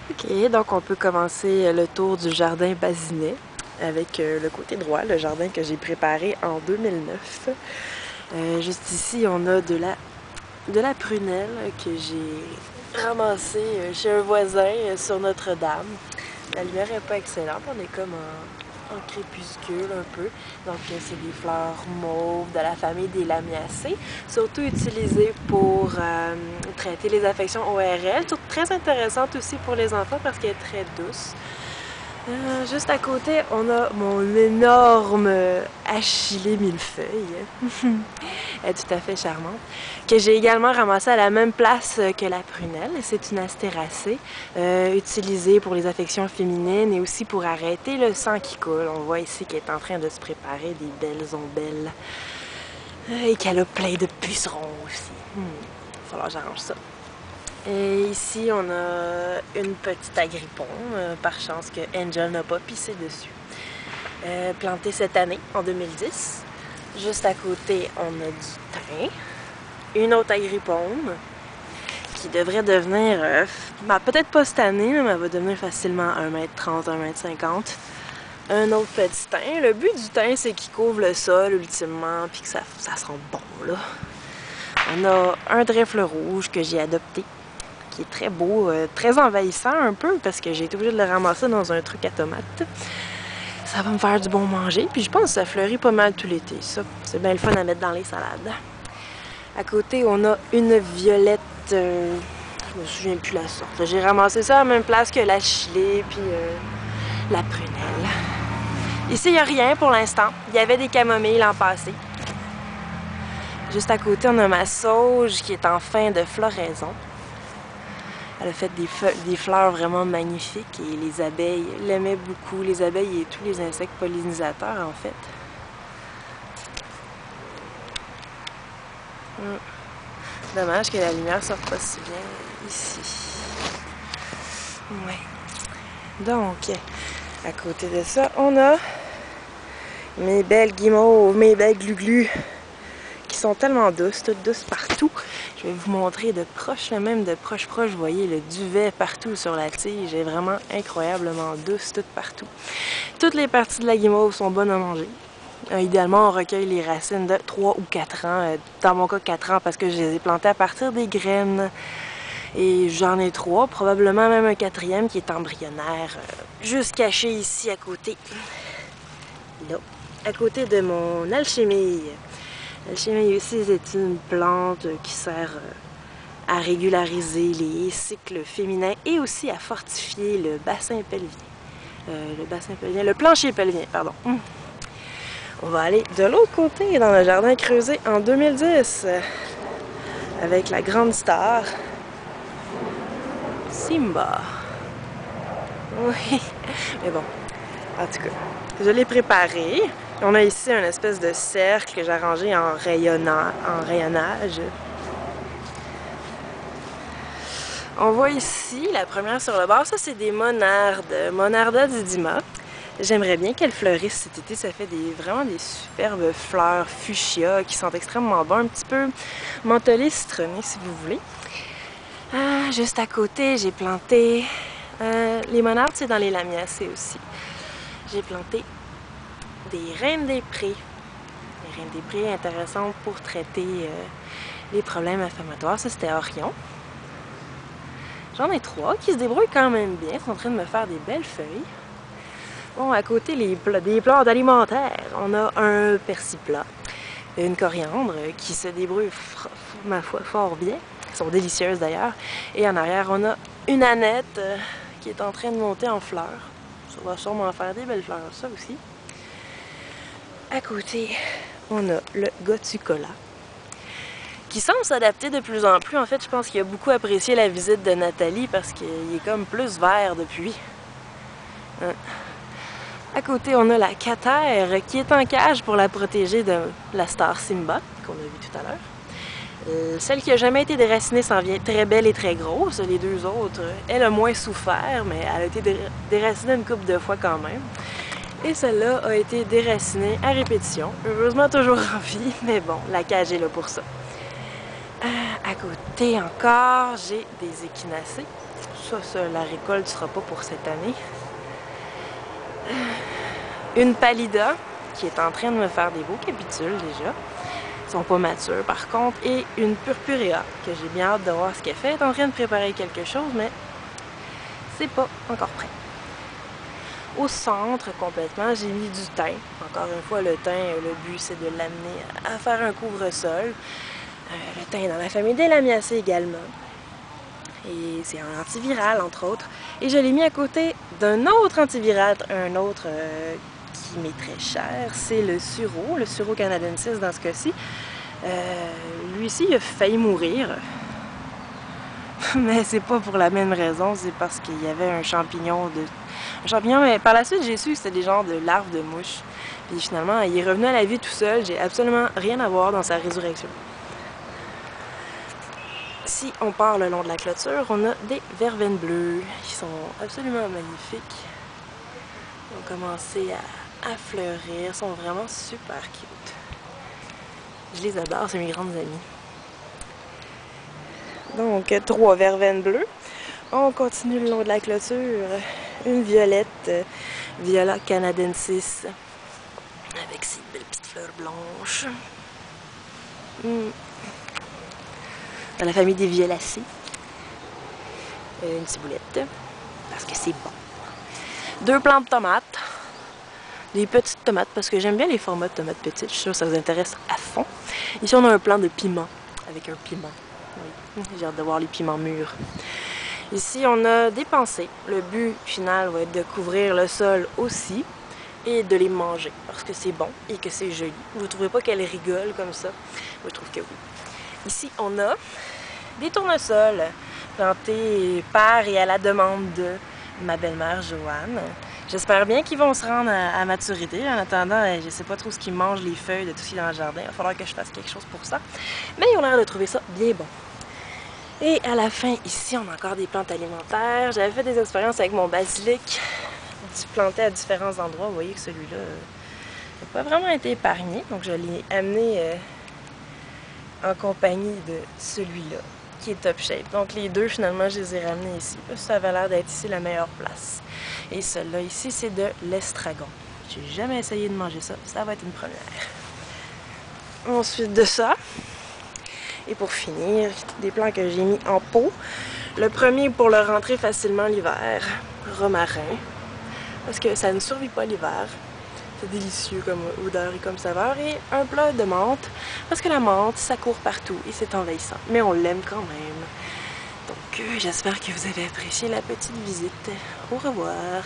Ok, donc on peut commencer le tour du jardin Bazinet avec le côté droit, le jardin que j'ai préparé en 2009. Juste ici, on a de la prunelle que j'ai ramassée chez un voisin sur Notre-Dame. La lumière n'est pas excellente, on est comme en crépuscule un peu. Donc c'est des fleurs mauves de la famille des lamiacées, surtout utilisées pour traiter les affections ORL. Très intéressante aussi pour les enfants parce qu'elle est très douce. Juste à côté, on a mon énorme achillée millefeuille. Elle est tout à fait charmante. Que j'ai également ramassée à la même place que la prunelle. C'est une astéracée utilisée pour les affections féminines et aussi pour arrêter le sang qui coule. On voit ici qu'elle est en train de se préparer des belles ombelles. Et qu'elle a plein de pucerons aussi. Il va falloir que j'arrange ça. Et ici, on a une petite agrippon, par chance que Angel n'a pas pissé dessus. Plantée cette année, en 2010. Juste à côté, on a du thym. Une autre agrippone qui devrait devenir, peut-être pas cette année, mais elle va devenir facilement 1,30 m, 1,50 m. Un autre petit thym. Le but du thym, c'est qu'il couvre le sol ultimement, puis que ça sent bon, là. On a un trèfle rouge que j'ai adopté, qui est très beau, très envahissant un peu, parce que j'ai été obligée de le ramasser dans un truc à tomates. Ça va me faire du bon manger, puis je pense que ça fleurit pas mal tout l'été, ça. C'est bien le fun à mettre dans les salades. À côté, on a une violette, je me souviens plus la sorte. J'ai ramassé ça à la même place que la chilée, puis la prunelle. Ici, il n'y a rien pour l'instant. Il y avait des camomilles l'an passé. Juste à côté, on a ma sauge qui est en fin de floraison. Elle a fait des fleurs vraiment magnifiques et les abeilles l'aimaient beaucoup. Les abeilles et tous les insectes pollinisateurs, en fait. Dommage que la lumière ne sorte pas si bien ici. Ouais. Donc, à côté de ça, on a mes belles guimauves, mes belles glu-glu, qui sont tellement douces, toutes douces partout. Je vais vous montrer de proche, même de proche, vous voyez le duvet partout sur la tige, est vraiment incroyablement douce, toutes partout. Toutes les parties de la guimauve sont bonnes à manger. Idéalement, on recueille les racines de 3 ou 4 ans. Dans mon cas, 4 ans parce que je les ai plantées à partir des graines. Et j'en ai 3, probablement même un 4e qui est embryonnaire, juste caché ici à côté. Là, à côté de mon alchimie. L'alchimie aussi, c'est une plante qui sert à régulariser les cycles féminins et aussi à fortifier le bassin pelvien. Le plancher pelvien, pardon. On va aller de l'autre côté, dans le jardin creusé en 2010, avec la grande star, Simba. Oui, mais bon, en tout cas, je l'ai préparé. On a ici une espèce de cercle que j'ai arrangé en rayonnage. On voit ici, la première sur le bord, ça c'est des monardes, Monarda didyma. J'aimerais bien qu'elles fleurissent cet été, ça fait vraiment des superbes fleurs fuchsia qui sont extrêmement bonnes, un petit peu mentholées, citronnées si vous voulez. Juste à côté, j'ai planté, les monardes c'est dans les lamiacées aussi. J'ai planté des reines des prés. Les reines des prés intéressantes pour traiter les problèmes inflammatoires, ça c'était Orion. J'en ai 3 qui se débrouillent quand même bien, ils sont en train de me faire des belles feuilles. Bon, à côté des plantes alimentaires, on a un persil plat, une coriandre qui se débrouille, ma foi, fort bien. Elles sont délicieuses d'ailleurs. Et en arrière, on a une aneth qui est en train de monter en fleurs. Ça va sûrement faire des belles fleurs, ça aussi. À côté, on a le Gotucola, qui semble s'adapter de plus en plus. En fait, je pense qu'il a beaucoup apprécié la visite de Nathalie parce qu'il est comme plus vert depuis. À côté, on a la catère qui est en cage pour la protéger de la star Simba, qu'on a vu tout à l'heure. Celle qui n'a jamais été déracinée s'en vient très belle et très grosse. Les deux autres, elle a moins souffert, mais elle a été déracinée une couple de fois quand même. Et celle-là a été déracinée à répétition. Heureusement toujours en vie, mais bon, la cage est là pour ça. À côté encore, j'ai des échinacées. La récolte ne sera pas pour cette année. Une pallida qui est en train de me faire des beaux capitules déjà. Ils sont pas matures par contre. Et une purpurea que j'ai bien hâte de voir ce qu'elle fait. Elle est en train de préparer quelque chose, mais c'est pas encore prêt. Au centre, complètement, j'ai mis du thym. Encore une fois, le thym, le but, c'est de l'amener à faire un couvre-sol. Le thym est dans la famille des Lamiacées également. Et c'est un antiviral, entre autres. Et je l'ai mis à côté d'un autre antiviral, un autre qui m'est très cher. C'est le Suro canadensis dans ce cas-ci. Lui-ci, il a failli mourir. Mais c'est pas pour la même raison, c'est parce qu'il y avait un champignon, mais par la suite j'ai su que c'était des genres de larves de mouches. Puis finalement, il est revenu à la vie tout seul, j'ai absolument rien à voir dans sa résurrection. Si on part le long de la clôture, on a des verveines bleues qui sont absolument magnifiques. Ils ont commencé à fleurir, sont vraiment super cute. Je les adore, c'est mes grandes amies. Donc, 3 verveines bleues. On continue le long de la clôture. Une violette, Viola canadensis, avec ses belles petites fleurs blanches. Dans la famille des violacées. Une ciboulette, parce que c'est bon. 2 plants de tomates. Des petites tomates, parce que j'aime bien les formats de tomates petites. Je suis sûre que ça vous intéresse à fond. Ici, on a un plant de piment, avec un piment. Oui. J'ai hâte de voir les piments mûrs. Ici, on a des pensées. Le but final va être de couvrir le sol aussi et de les manger parce que c'est bon et que c'est joli. Vous ne trouvez pas qu'elle rigole comme ça? Moi, je trouve que oui. Ici, on a des tournesols plantés par et à la demande de ma belle-mère Joanne. J'espère bien qu'ils vont se rendre à maturité. En attendant, je ne sais pas trop ce qu'ils mangent, les feuilles de tout ce qui est dans le jardin. Il va falloir que je fasse quelque chose pour ça. Mais ils ont l'air de trouver ça bien bon. Et à la fin, ici, on a encore des plantes alimentaires. J'avais fait des expériences avec mon basilic, planté à différents endroits. Vous voyez que celui-là n'a pas vraiment été épargné. Donc, je l'ai amené en compagnie de celui-là, qui est top shape. Donc, les deux, finalement, je les ai ramenés ici. Ça avait l'air d'être ici la meilleure place. Et celui-là ici, c'est de l'estragon. J'ai jamais essayé de manger ça. Ça va être une première. Ensuite de ça, et pour finir, des plants que j'ai mis en pot. Le premier pour le rentrer facilement l'hiver, romarin, parce que ça ne survit pas l'hiver. C'est délicieux comme odeur et comme saveur. Et un plat de menthe, parce que la menthe, ça court partout et c'est envahissant. Mais on l'aime quand même. Donc j'espère que vous avez apprécié la petite visite. Au revoir!